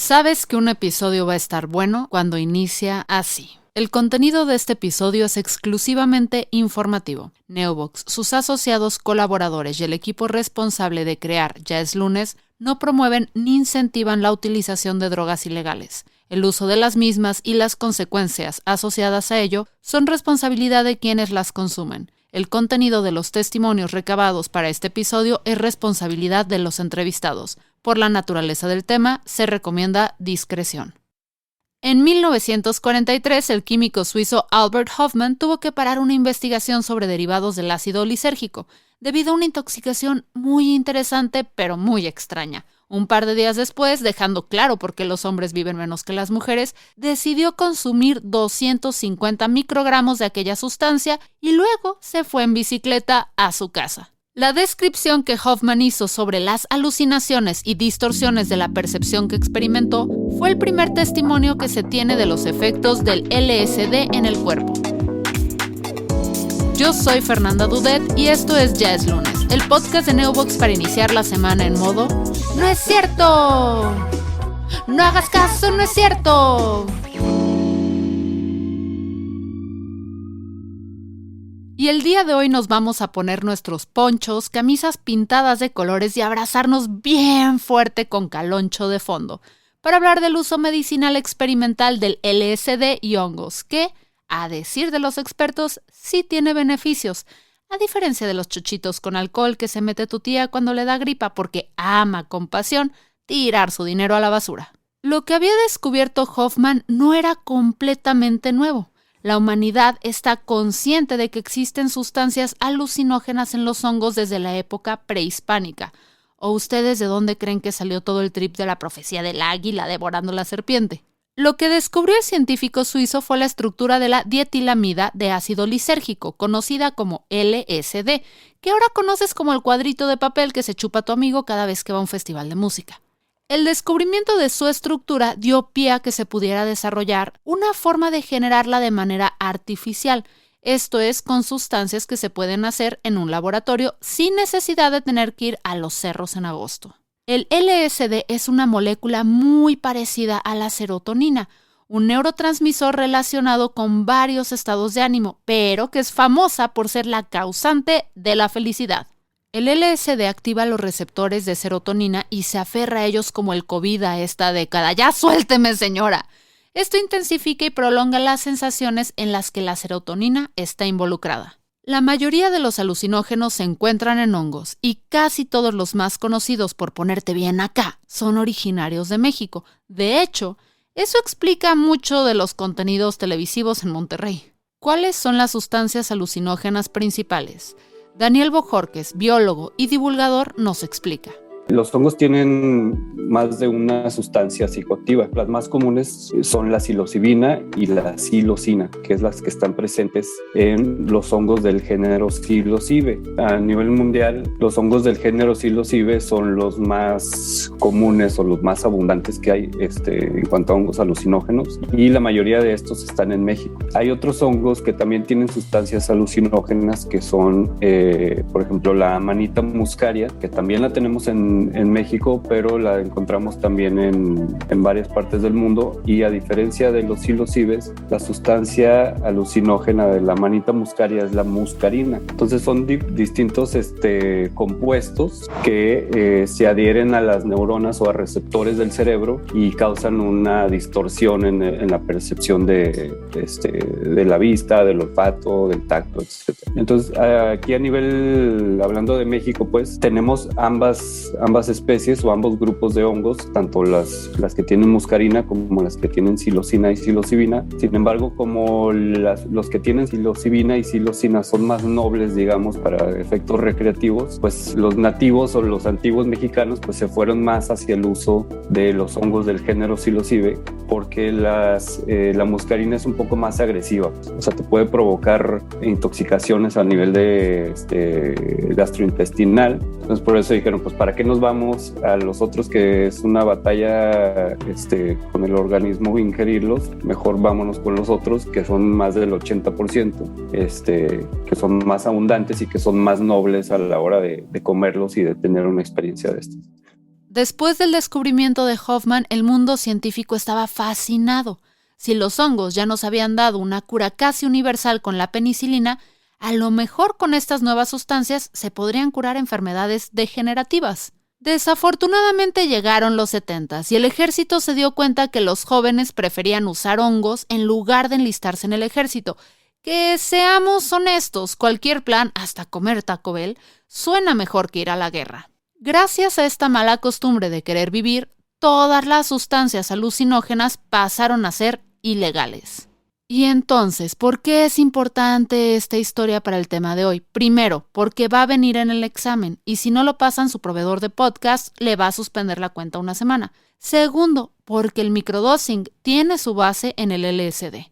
Sabes que un episodio va a estar bueno cuando inicia así. El contenido de este episodio es exclusivamente informativo. Neobox, sus asociados, colaboradores y el equipo responsable de crear Ya es lunes no promueven ni incentivan la utilización de drogas ilegales. El uso de las mismas y las consecuencias asociadas a ello son responsabilidad de quienes las consumen. El contenido de los testimonios recabados para este episodio es responsabilidad de los entrevistados. Por la naturaleza del tema, se recomienda discreción. En 1943, el químico suizo Albert Hofmann tuvo que parar una investigación sobre derivados del ácido lisérgico, debido a una intoxicación muy interesante, pero muy extraña. Un par de días después, dejando claro por qué los hombres viven menos que las mujeres, decidió consumir 250 microgramos de aquella sustancia y luego se fue en bicicleta a su casa. La descripción que Hofmann hizo sobre las alucinaciones y distorsiones de la percepción que experimentó fue el primer testimonio que se tiene de los efectos del LSD en el cuerpo. Yo soy Fernanda Dudet y esto es Ya es lunes, el podcast de Neobox para iniciar la semana en modo ¡No es cierto! ¡No hagas caso, no es cierto! Y el día de hoy nos vamos a poner nuestros ponchos, camisas pintadas de colores y abrazarnos bien fuerte con caloncho de fondo para hablar del uso medicinal experimental del LSD y hongos que, a decir de los expertos, sí tiene beneficios, a diferencia de los chuchitos con alcohol que se mete tu tía cuando le da gripa porque ama con pasión tirar su dinero a la basura. Lo que había descubierto Hofmann no era completamente nuevo. La humanidad está consciente de que existen sustancias alucinógenas en los hongos desde la época prehispánica. ¿O ustedes de dónde creen que salió todo el trip de la profecía del águila devorando la serpiente? Lo que descubrió el científico suizo fue la estructura de la dietilamida de ácido lisérgico, conocida como LSD, que ahora conoces como el cuadrito de papel que se chupa tu amigo cada vez que va a un festival de música. El descubrimiento de su estructura dio pie a que se pudiera desarrollar una forma de generarla de manera artificial, esto es, con sustancias que se pueden hacer en un laboratorio sin necesidad de tener que ir a los cerros en agosto. El LSD es una molécula muy parecida a la serotonina, un neurotransmisor relacionado con varios estados de ánimo, pero que es famosa por ser la causante de la felicidad. El LSD activa los receptores de serotonina y se aferra a ellos como el COVID a esta década. ¡Ya suélteme, señora! Esto intensifica y prolonga las sensaciones en las que la serotonina está involucrada. La mayoría de los alucinógenos se encuentran en hongos y casi todos los más conocidos, por ponerte bien acá, son originarios de México. De hecho, eso explica mucho de los contenidos televisivos en Monterrey. ¿Cuáles son las sustancias alucinógenas principales? Daniel Bojorquez, biólogo y divulgador, nos explica. Los hongos tienen más de una sustancia psicoactiva. Las más comunes son la psilocibina y la psilocina, que es las que están presentes en los hongos del género Psilocibe. A nivel mundial, los hongos del género Psilocibe son los más comunes o los más abundantes que hay en cuanto a hongos alucinógenos, y la mayoría de estos están en México. Hay otros hongos que también tienen sustancias alucinógenas que son, por ejemplo, la Amanita muscaria, que también la tenemos en México, pero la encontramos también en varias partes del mundo, y a diferencia de los psilocibes, la sustancia alucinógena de la Amanita muscaria es la muscarina. Entonces son distintos compuestos que se adhieren a las neuronas o a receptores del cerebro y causan una distorsión en la percepción de la vista, del olfato, del tacto, etc. Entonces aquí a nivel, hablando de México, pues tenemos ambas especies o ambos grupos de hongos, tanto las que tienen muscarina como las que tienen psilocina y psilocibina. Sin embargo, como los que tienen psilocibina y psilocina son más nobles, digamos, para efectos recreativos, pues los nativos o los antiguos mexicanos pues se fueron más hacia el uso de los hongos del género psilocibe, porque la muscarina es un poco más agresiva, o sea, te puede provocar intoxicaciones a nivel de gastrointestinal. Entonces por eso dijeron, pues ¿para qué nos vamos a los otros, que es una batalla con el organismo ingerirlos? Mejor vámonos con los otros, que son más del 80%, que son más abundantes y que son más nobles a la hora de comerlos y de tener una experiencia de estas. Después del descubrimiento de Hoffman, el mundo científico estaba fascinado. Si los hongos ya nos habían dado una cura casi universal con la penicilina, a lo mejor con estas nuevas sustancias se podrían curar enfermedades degenerativas. Desafortunadamente llegaron los 70s y el ejército se dio cuenta que los jóvenes preferían usar hongos en lugar de enlistarse en el ejército. Que seamos honestos, cualquier plan, hasta comer Taco Bell, suena mejor que ir a la guerra. Gracias a esta mala costumbre de querer vivir, todas las sustancias alucinógenas pasaron a ser ilegales. Y entonces, ¿por qué es importante esta historia para el tema de hoy? Primero, porque va a venir en el examen y si no lo pasan, su proveedor de podcast le va a suspender la cuenta una semana. Segundo, porque el microdosing tiene su base en el LSD.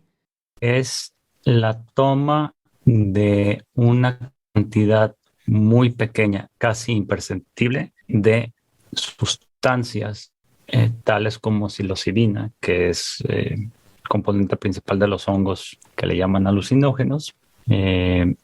Es la toma de una cantidad muy pequeña, casi imperceptible, de sustancias tales como psilocibina, que es componente principal de los hongos que le llaman alucinógenos, de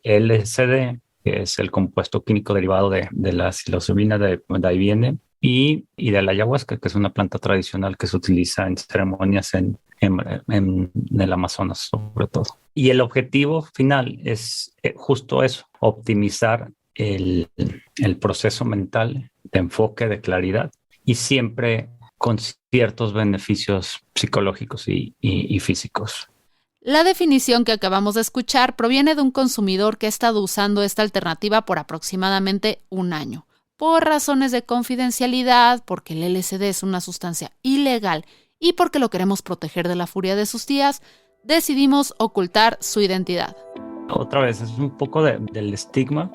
LSD, que es el compuesto químico derivado de la psilocibina, de ahí viene, y de la ayahuasca, que es una planta tradicional que se utiliza en ceremonias en el Amazonas, sobre todo. Y el objetivo final es justo eso, optimizar el proceso mental de enfoque, de claridad, y siempre con ciertos beneficios psicológicos y físicos. La definición que acabamos de escuchar proviene de un consumidor que ha estado usando esta alternativa por aproximadamente un año. Por razones de confidencialidad, porque el LSD es una sustancia ilegal y porque lo queremos proteger de la furia de sus tías, decidimos ocultar su identidad. Otra vez, es un poco del estigma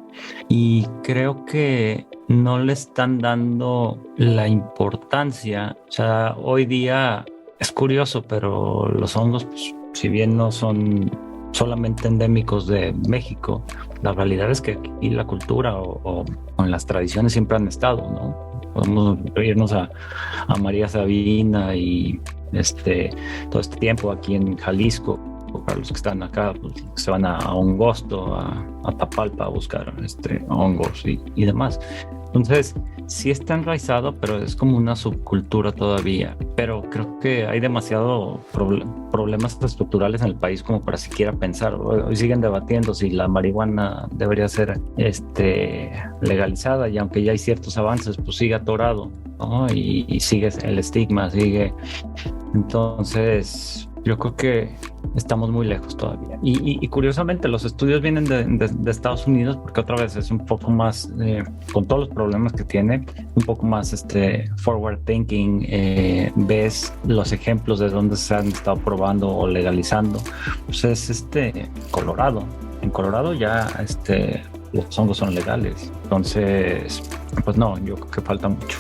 y creo que no le están dando la importancia. O sea, hoy día es curioso, pero los hongos, pues, si bien no son solamente endémicos de México, la realidad es que aquí la cultura o en las tradiciones siempre han estado, ¿no? Podemos irnos a María Sabina y todo este tiempo aquí en Jalisco. Para los que están acá, pues, se van a Hongosto, a Tapalpa a buscar hongos y demás. Entonces, sí está enraizado, pero es como una subcultura todavía. Pero creo que hay demasiado problemas estructurales en el país como para siquiera pensar. Hoy siguen debatiendo si la marihuana debería ser legalizada, y aunque ya hay ciertos avances, pues sigue atorado, ¿no? Y sigue el estigma, sigue. Entonces, yo creo que estamos muy lejos todavía. Y curiosamente, los estudios vienen de Estados Unidos, porque otra vez es un poco más, con todos los problemas que tiene, un poco más forward thinking. Ves los ejemplos de donde se han estado probando o legalizando. Pues es Colorado. En Colorado ya los hongos son legales. Entonces, pues no, yo creo que falta mucho.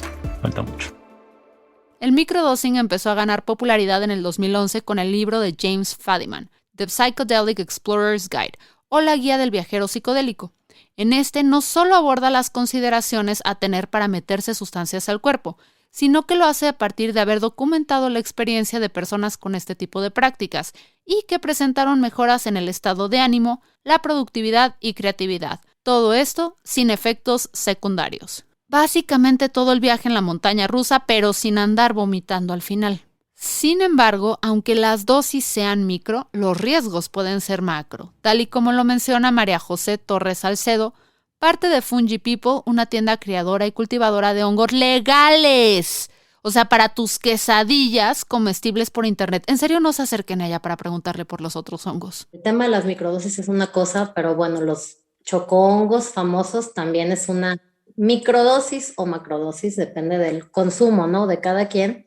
El microdosing empezó a ganar popularidad en el 2011 con el libro de James Fadiman, The Psychedelic Explorer's Guide, o la guía del viajero psicodélico. En no solo aborda las consideraciones a tener para meterse sustancias al cuerpo, sino que lo hace a partir de haber documentado la experiencia de personas con este tipo de prácticas y que presentaron mejoras en el estado de ánimo, la productividad y creatividad. Todo esto sin efectos secundarios. Básicamente todo el viaje en la montaña rusa, pero sin andar vomitando al final. Sin embargo, aunque las dosis sean micro, los riesgos pueden ser macro, tal y como lo menciona María José Torres Salcedo, parte de Fungi People, una tienda criadora y cultivadora de hongos legales. O sea, para tus quesadillas comestibles por internet. En serio, no se acerquen a ella para preguntarle por los otros hongos. El tema de las microdosis es una cosa, pero bueno, los chocohongos famosos también es una microdosis o macrodosis, depende del consumo, ¿no? De cada quien.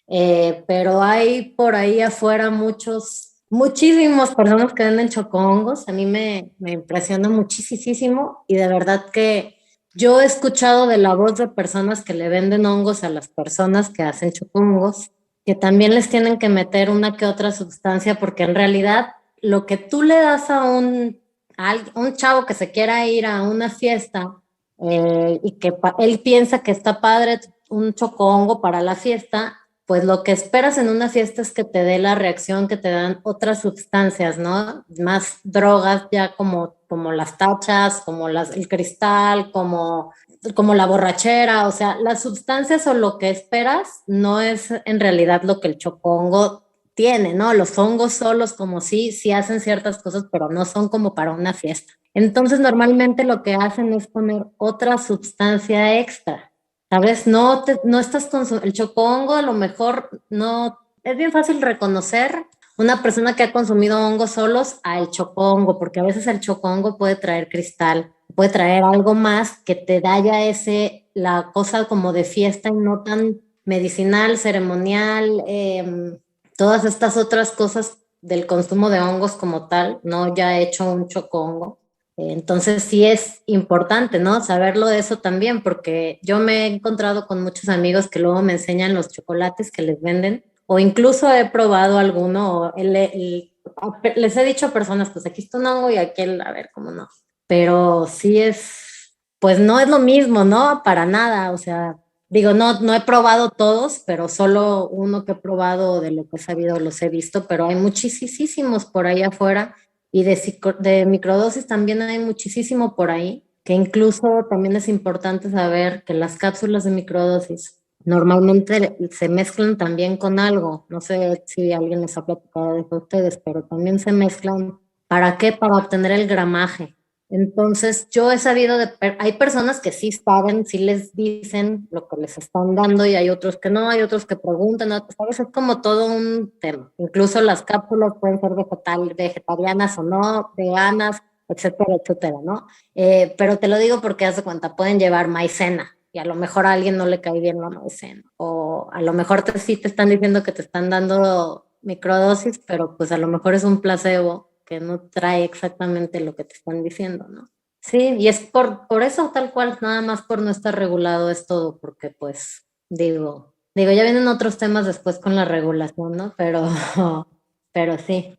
Pero hay por ahí afuera muchísimas personas que venden chocohongos. A mí me impresiona muchísimo y de verdad que yo he escuchado de la voz de personas que le venden hongos a las personas que hacen chocohongos, que también les tienen que meter una que otra sustancia, porque en realidad lo que tú le das a un chavo que se quiera ir a una fiesta y que él piensa que está padre un chocohongo para la fiesta, pues lo que esperas en una fiesta es que te dé la reacción que te dan otras sustancias, ¿no? Más drogas ya como las tachas, como el cristal, como como la borrachera, o sea, las sustancias o lo que esperas no es en realidad lo que el chocongo tiene, ¿no? Los hongos solos como sí hacen ciertas cosas, pero no son como para una fiesta. Entonces, normalmente lo que hacen es poner otra sustancia extra, ¿sabes? No estás consumiendo, el chocongo a lo mejor no, es bien fácil reconocer una persona que ha consumido hongos solos al chocongo, porque a veces el chocongo puede traer cristal, puede traer algo más que te da ya la cosa como de fiesta y no tan medicinal, ceremonial, todas estas otras cosas del consumo de hongos como tal, no ya he hecho un chocongo. Entonces sí es importante, ¿no? Saberlo de eso también, porque yo me he encontrado con muchos amigos que luego me enseñan los chocolates que les venden, o incluso he probado alguno, o les he dicho a personas, pues aquí está un hongo y aquel, a ver cómo no. Pero sí pues no es lo mismo, ¿no? Para nada, o sea, digo, no he probado todos, pero solo uno que he probado de lo que he sabido los he visto, pero hay muchísimos por ahí afuera. Y de microdosis también hay muchísimo por ahí, que incluso también es importante saber que las cápsulas de microdosis normalmente se mezclan también con algo. No sé si alguien les ha platicado de eso a ustedes, pero también se mezclan. ¿Para qué? Para obtener el gramaje. Entonces, yo he sabido hay personas que sí saben, sí les dicen lo que les están dando y hay otros que no, hay otros que preguntan, ¿sabes? Es como todo un tema. Incluso las cápsulas pueden ser vegetarianas o no, veganas, etcétera, etcétera, ¿no? Pero te lo digo porque haz de cuenta, pueden llevar maicena y a lo mejor a alguien no le cae bien la maicena, o a lo mejor sí te están diciendo que te están dando microdosis, pero pues a lo mejor es un placebo que no trae exactamente lo que te están diciendo, ¿no? Sí, y es por eso tal cual, nada más por no estar regulado es todo, porque pues digo, ya vienen otros temas después con la regulación, ¿no? Pero sí.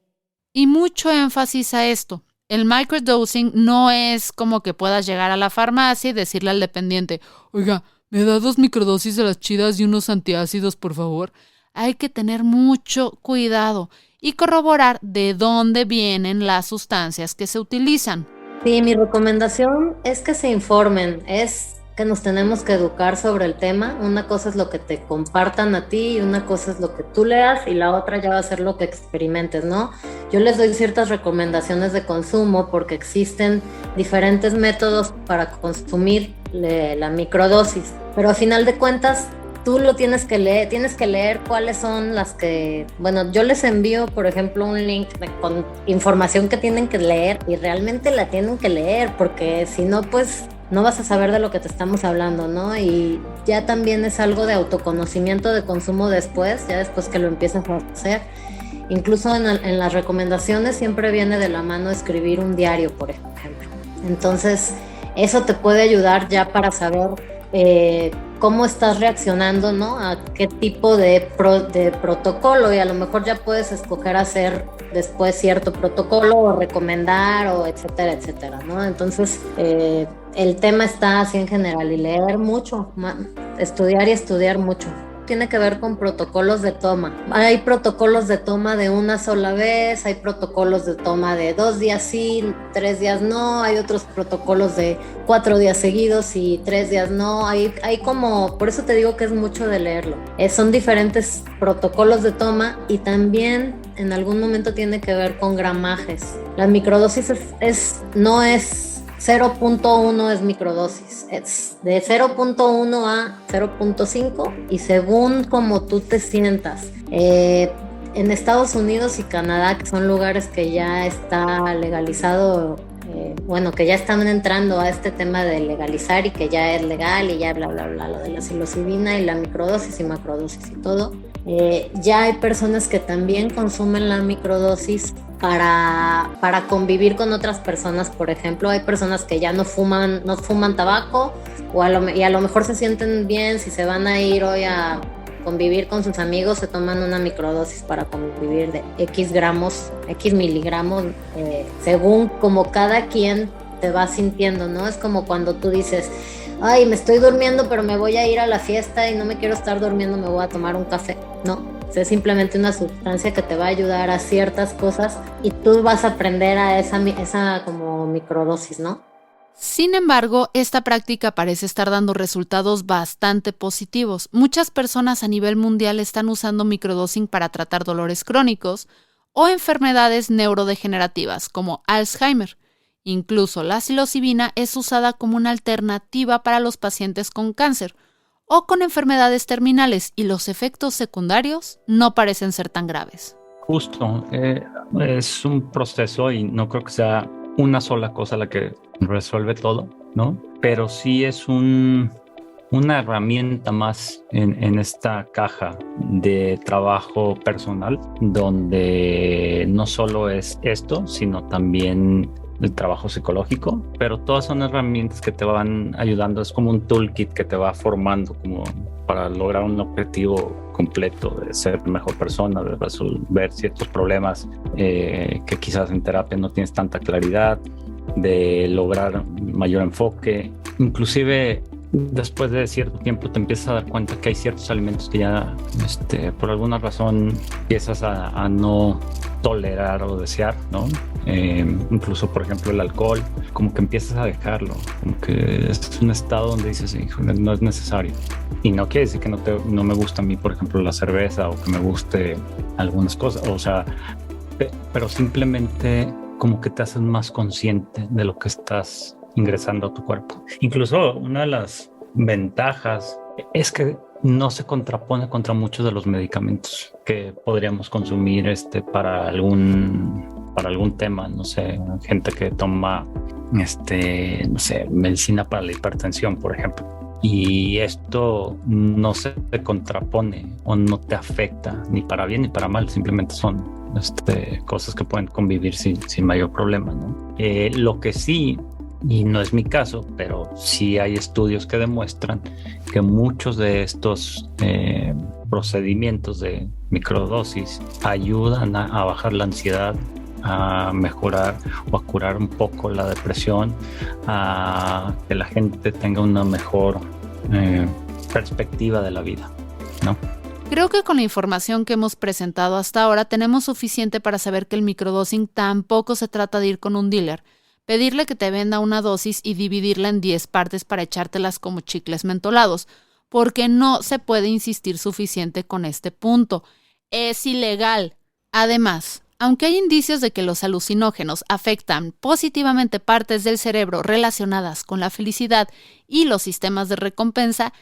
Y mucho énfasis a esto. El microdosing no es como que puedas llegar a la farmacia y decirle al dependiente, oiga, ¿me da 2 microdosis de las chidas y unos antiácidos, por favor? Hay que tener mucho cuidado y corroborar de dónde vienen las sustancias que se utilizan. Sí, mi recomendación es que se informen, es que nos tenemos que educar sobre el tema. Una cosa es lo que te compartan a ti y una cosa es lo que tú leas y la otra ya va a ser lo que experimentes, ¿no? Yo les doy ciertas recomendaciones de consumo porque existen diferentes métodos para consumir la microdosis, pero a final de cuentas tú lo tienes que leer cuáles son las que, bueno, yo les envío, por ejemplo, un link con información que tienen que leer y realmente la tienen que leer porque si no, pues no vas a saber de lo que te estamos hablando, ¿no? Y ya también es algo de autoconocimiento de consumo después, ya después que lo empiezas a hacer. Incluso en las recomendaciones siempre viene de la mano escribir un diario, por ejemplo. Entonces, eso te puede ayudar ya para saber cómo estás reaccionando, ¿no? A qué tipo de protocolo y a lo mejor ya puedes escoger hacer después cierto protocolo o recomendar o etcétera, etcétera, ¿no? Entonces, el tema está así en general y leer mucho, estudiar y estudiar mucho. Tiene que ver con protocolos de toma. Hay protocolos de toma de una sola vez, hay protocolos de toma de 2 días sí, 3 días no, hay otros protocolos de 4 días seguidos y 3 días no. Hay como, por eso te digo que es mucho de leerlo. Son diferentes protocolos de toma y también en algún momento tiene que ver con gramajes. La microdosis no es 0.1 es microdosis, es de 0.1 a 0.5 y según como tú te sientas. En Estados Unidos y Canadá, que son lugares que ya está legalizado, que ya están entrando a este tema de legalizar y que ya es legal y ya bla, bla, bla, lo de la psilocibina y la microdosis y macrodosis y todo. Ya hay personas que también consumen la microdosis para convivir con otras personas, por ejemplo. Hay personas que ya no fuman tabaco y a lo mejor se sienten bien si se van a ir hoy a convivir con sus amigos, se toman una microdosis para convivir de X miligramos, según como cada quien te va sintiendo, ¿no? Es como cuando tú dices, ay, me estoy durmiendo, pero me voy a ir a la fiesta y no me quiero estar durmiendo, me voy a tomar un café, ¿no? O sea, es simplemente una sustancia que te va a ayudar a ciertas cosas y tú vas a aprender a esa como microdosis, ¿no? Sin embargo, esta práctica parece estar dando resultados bastante positivos. Muchas personas a nivel mundial están usando microdosing para tratar dolores crónicos o enfermedades neurodegenerativas como Alzheimer. Incluso la psilocibina es usada como una alternativa para los pacientes con cáncer o con enfermedades terminales, y los efectos secundarios no parecen ser tan graves. Justo, es un proceso y no creo que sea una sola cosa la que resuelve todo, ¿no? Pero sí es una herramienta más en esta caja de trabajo personal, donde no solo es esto, sino también el trabajo psicológico, pero todas son herramientas que te van ayudando. Es como un toolkit que te va formando como para lograr un objetivo completo de ser mejor persona, de resolver ciertos problemas que quizás en terapia no tienes tanta claridad, de lograr mayor enfoque. Inclusive después de cierto tiempo te empiezas a dar cuenta que hay ciertos alimentos que ya por alguna razón empiezas a no tolerar o desear, ¿no? Incluso, por ejemplo, el alcohol, como que empiezas a dejarlo, como que es un estado donde dices, híjole, no es necesario. Y no quiere decir que no me gusta a mí, por ejemplo, la cerveza, o que me guste algunas cosas, o sea, pero simplemente como que te haces más consciente de lo que estás ingresando a tu cuerpo. Incluso una de las ventajas es que no se contrapone contra muchos de los medicamentos que podríamos consumir para algún tema, no sé, gente que toma no sé, medicina para la hipertensión, por ejemplo. Y esto no se contrapone o no te afecta ni para bien ni para mal, simplemente son cosas que pueden convivir sin mayor problema, ¿no? Lo que sí, y no es mi caso, pero sí hay estudios que demuestran que muchos de estos procedimientos de microdosis ayudan a bajar la ansiedad, a mejorar o a curar un poco la depresión, a que la gente tenga una mejor perspectiva de la vida, ¿no? Creo que con la información que hemos presentado hasta ahora tenemos suficiente para saber que el microdosing tampoco se trata de ir con un dealer, pedirle que te venda una dosis y dividirla en 10 partes para echártelas como chicles mentolados, porque no se puede insistir suficiente con este punto. Es ilegal. Además, aunque hay indicios de que los alucinógenos afectan positivamente partes del cerebro relacionadas con la felicidad y los sistemas de recompensa,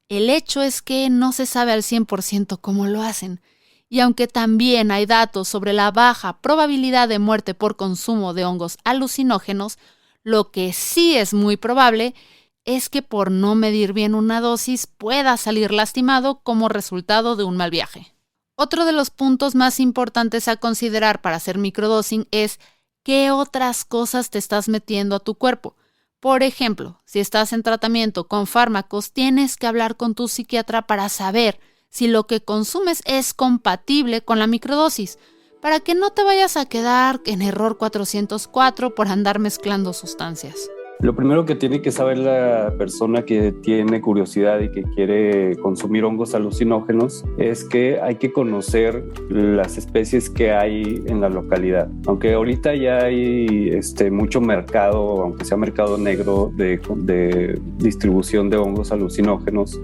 el hecho es que no se sabe al 100% cómo lo hacen. Y aunque también hay datos sobre la baja probabilidad de muerte por consumo de hongos alucinógenos, lo que sí es muy probable es que por no medir bien una dosis pueda salir lastimado como resultado de un mal viaje. Otro de los puntos más importantes a considerar para hacer microdosing es qué otras cosas te estás metiendo a tu cuerpo. Por ejemplo, si estás en tratamiento con fármacos, tienes que hablar con tu psiquiatra para saber si lo que consumes es compatible con la microdosis, para que no te vayas a quedar en error 404 por andar mezclando sustancias. Lo primero que tiene que saber la persona que tiene curiosidad y que quiere consumir hongos alucinógenos es que hay que conocer las especies que hay en la localidad. Aunque ahorita ya hay mucho mercado, aunque sea mercado negro de distribución de hongos alucinógenos,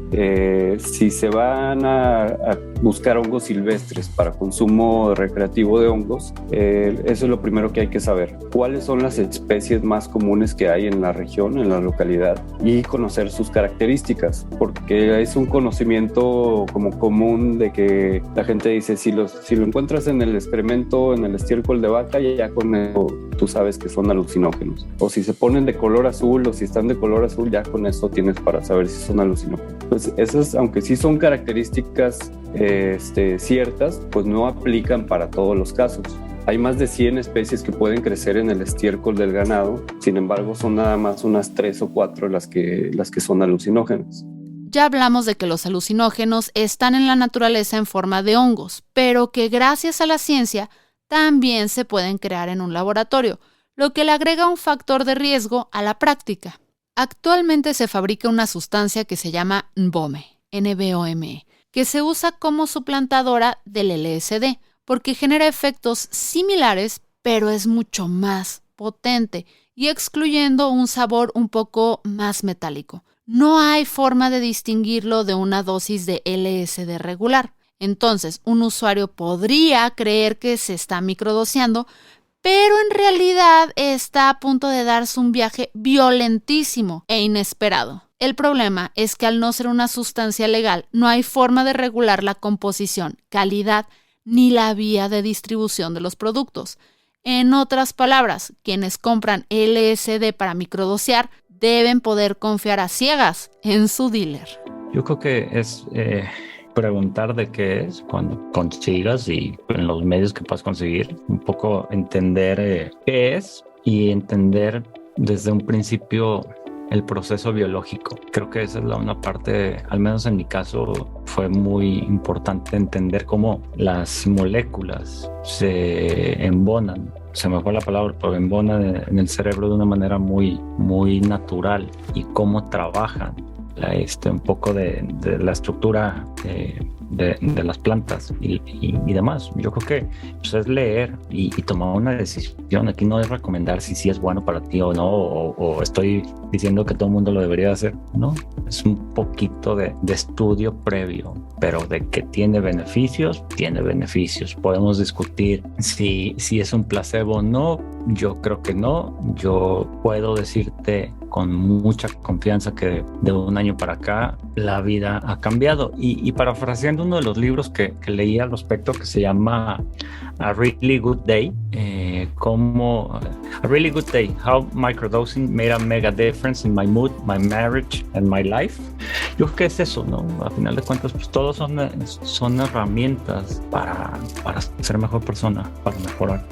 si se van a buscar hongos silvestres para consumo recreativo de hongos, eso es lo primero que hay que saber. ¿Cuáles son las especies más comunes que hay en la región, en la localidad, y conocer sus características? Porque es un conocimiento como común de que la gente dice, si lo encuentras en el excremento, en el estiércol de vaca, ya con eso tú sabes que son alucinógenos. O si se ponen de color azul, o si están de color azul, ya con eso tienes para saber si son alucinógenos. Pues esas, aunque sí son características ciertas, pues no aplican para todos los casos. Hay más de 100 especies que pueden crecer en el estiércol del ganado, sin embargo son nada más unas 3 o 4 las que son alucinógenas. Ya hablamos de que los alucinógenos están en la naturaleza en forma de hongos, pero que gracias a la ciencia también se pueden crear en un laboratorio, lo que le agrega un factor de riesgo a la práctica. Actualmente se fabrica una sustancia que se llama NBOME, N-B-O-M-E, que se usa como suplantadora del LSD, porque genera efectos similares, pero es mucho más potente y excluyendo un sabor un poco más metálico. No hay forma de distinguirlo de una dosis de LSD regular. Entonces, un usuario podría creer que se está microdoseando, pero en realidad está a punto de darse un viaje violentísimo e inesperado. El problema es que al no ser una sustancia legal, no hay forma de regular la composición, calidad ni la vía de distribución de los productos. En otras palabras, quienes compran LSD para microdosear deben poder confiar a ciegas en su dealer. Yo creo que es preguntar de qué es cuando consigas y en los medios que puedas conseguir, un poco entender qué es y entender desde un principio el proceso biológico. Creo que esa es una parte, al menos en mi caso, fue muy importante entender cómo las moléculas se embonan. Se me fue la palabra, pero embonan en el cerebro de una manera muy, muy natural y cómo trabajan. Un poco de la estructura de las plantas y demás. Yo creo que pues, es leer y tomar una decisión. Aquí no es recomendar si es bueno para ti o no, o estoy diciendo que todo el mundo lo debería hacer. No, es un poquito de estudio previo, pero de que tiene beneficios, tiene beneficios. Podemos discutir si es un placebo o no. Yo creo que no. Yo puedo decirte con mucha confianza que de un año para acá la vida ha cambiado. Y parafraseando uno de los libros que leí al respecto, que se llama A Really Good Day, A Really Good Day, How Microdosing Made a Mega Difference in My Mood, My Marriage and My Life. Yo creo que es eso, ¿no? A final de cuentas, pues todos son herramientas para ser mejor persona, para mejorar.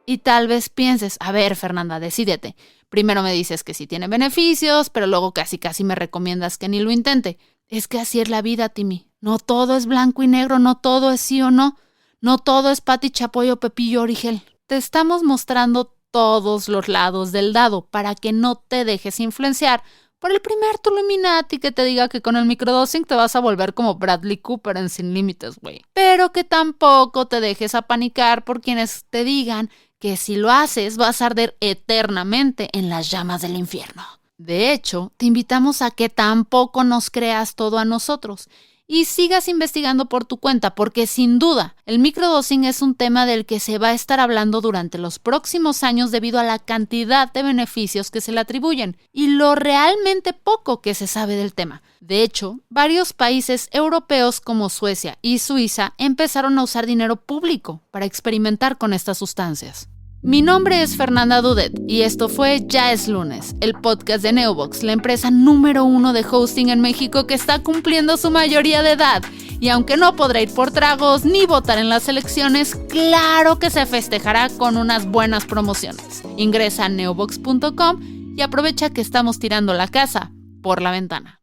Y tal vez pienses, a ver, Fernanda, decídete. Primero me dices que sí tiene beneficios, pero luego casi me recomiendas que ni lo intente. Es que así es la vida, Timmy. No todo es blanco y negro, no todo es sí o no. No todo es Pati Chapoy o Pepillo Origel. Te estamos mostrando todos los lados del dado para que no te dejes influenciar por el primer Tuluminati que te diga que con el microdosing te vas a volver como Bradley Cooper en Sin Límites, güey. Pero que tampoco te dejes apanicar por quienes te digan que si lo haces vas a arder eternamente en las llamas del infierno. De hecho, te invitamos a que tampoco nos creas todo a nosotros y sigas investigando por tu cuenta, porque sin duda el microdosing es un tema del que se va a estar hablando durante los próximos años debido a la cantidad de beneficios que se le atribuyen y lo realmente poco que se sabe del tema. De hecho, varios países europeos como Suecia y Suiza empezaron a usar dinero público para experimentar con estas sustancias. Mi nombre es Fernanda Dudet y esto fue Ya es Lunes, el podcast de Neobox, la empresa número 1 de hosting en México que está cumpliendo su mayoría de edad. Y aunque no podrá ir por tragos ni votar en las elecciones, claro que se festejará con unas buenas promociones. Ingresa a neobox.com y aprovecha que estamos tirando la casa por la ventana.